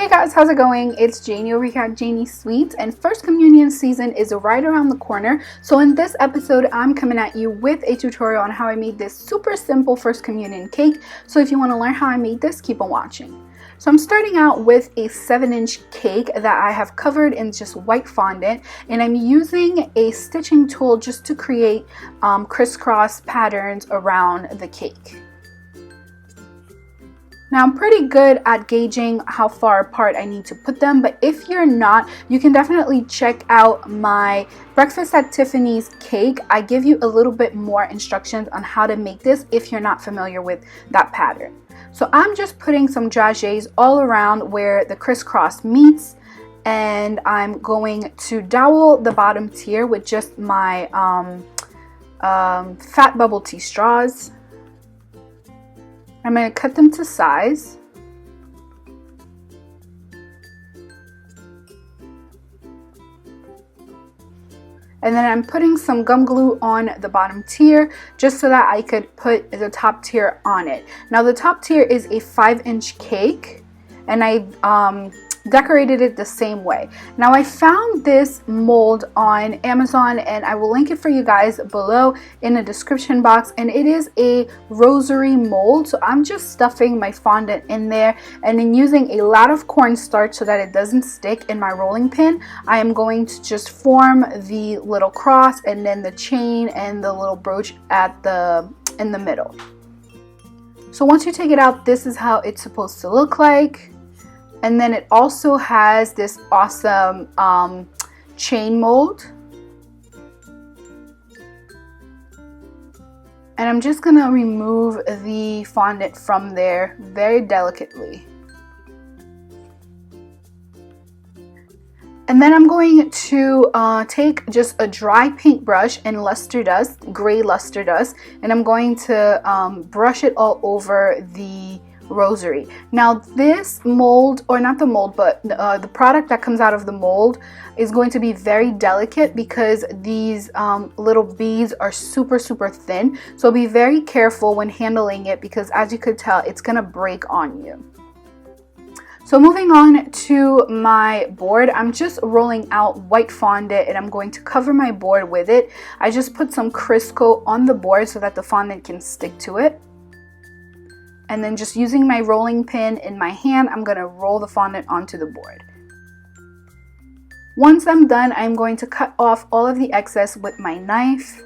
Hey guys, how's it going? It's Janie over here at Janie Sweets, and First Communion season is right around the corner. So in this episode, I'm coming at you with a tutorial on how I made this super simple First Communion cake. So if you want to learn how I made this, keep on watching. So I'm starting out with a 7-inch cake that I have covered in just white fondant, and I'm using a stitching tool just to create crisscross patterns around the cake. Now I'm pretty good at gauging how far apart I need to put them, but if you're not, you can definitely check out my Breakfast at Tiffany's cake. I give you a little bit more instructions on how to make this if you're not familiar with that pattern. So I'm just putting some dragées all around where the crisscross meets, and I'm going to dowel the bottom tier with just my fat bubble tea straws. I'm going to cut them to size. And then I'm putting some gum glue on the bottom tier just so that I could put the top tier on it. Now the top tier is a 5-inch cake, and I decorated it the same way. Now I found this mold on Amazon, and I will link it for you guys below in the description box, and it is a rosary mold. So I'm just stuffing my fondant in there, and then using a lot of cornstarch so that it doesn't stick in my rolling pin, I am going to just form the little cross and then the chain and the little brooch in the middle. So once you take it out, this is how it's supposed to look like. And then it also has this awesome chain mold. And I'm just gonna remove the fondant from there very delicately. And then I'm going to take just a dry paintbrush and luster dust, gray luster dust, and I'm going to brush it all over the rosary. Now this mold, or not the mold, but the product that comes out of the mold is going to be very delicate because these little beads are super thin. So be very careful when handling it, because as you could tell, it's gonna break on you. So moving on to my board, I'm just rolling out white fondant and I'm going to cover my board with it. I just put some Crisco on the board so that the fondant can stick to it. And then just using my rolling pin in my hand, I'm going to roll the fondant onto the board. Once I'm done, I'm going to cut off all of the excess with my knife.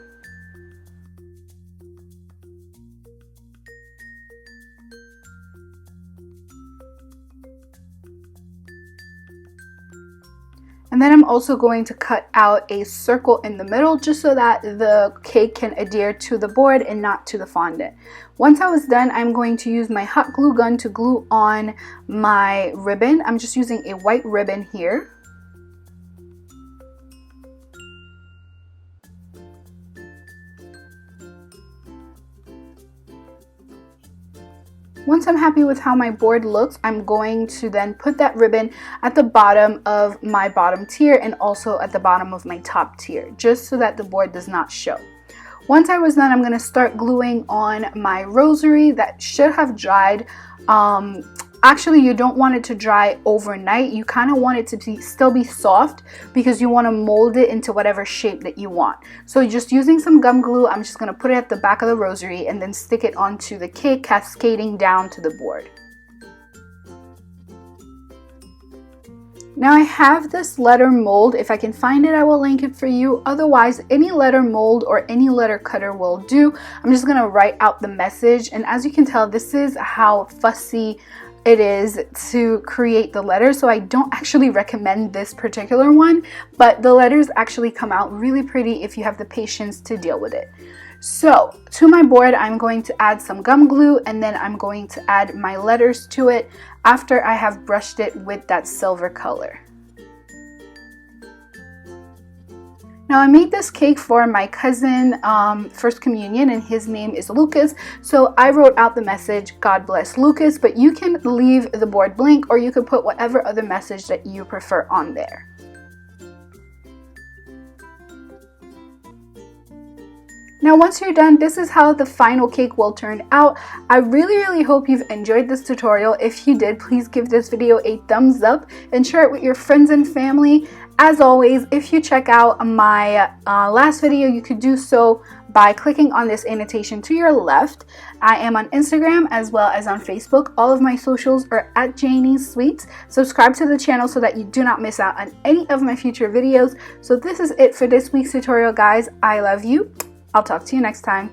And then I'm also going to cut out a circle in the middle just so that the cake can adhere to the board and not to the fondant. Once I was done, I'm going to use my hot glue gun to glue on my ribbon. I'm just using a white ribbon here. Once I'm happy with how my board looks, I'm going to then put that ribbon at the bottom of my bottom tier and also at the bottom of my top tier, just so that the board does not show. Once I was done, I'm going to start gluing on my rosary that should have dried. Actually, you don't want it to dry overnight. You kind of want it to still be soft because you want to mold it into whatever shape that you want. So just using some gum glue, I'm just going to put it at the back of the rosary and then stick it onto the cake, cascading down to the board. Now I have this letter mold. If I can find it, I will link it for you. Otherwise, any letter mold or any letter cutter will do. I'm just going to write out the message. And as you can tell, this is how fussy it is to create the letters, so I don't actually recommend this particular one, but the letters actually come out really pretty if you have the patience to deal with it. So to my board, I'm going to add some gum glue, and then I'm going to add my letters to it after I have brushed it with that silver color. Now I made this cake for my cousin First Communion, and his name is Lucas. So I wrote out the message, God bless Lucas, but you can leave the board blank or you could put whatever other message that you prefer on there. Now once you're done, this is how the final cake will turn out. I really hope you've enjoyed this tutorial. If you did, please give this video a thumbs up and share it with your friends and family. As always, if you check out my last video, you could do so by clicking on this annotation to your left. I am on Instagram as well as on Facebook. All of my socials are at Janie's Sweets. Subscribe to the channel so that you do not miss out on any of my future videos. So this is it for this week's tutorial, guys. I love you. I'll talk to you next time.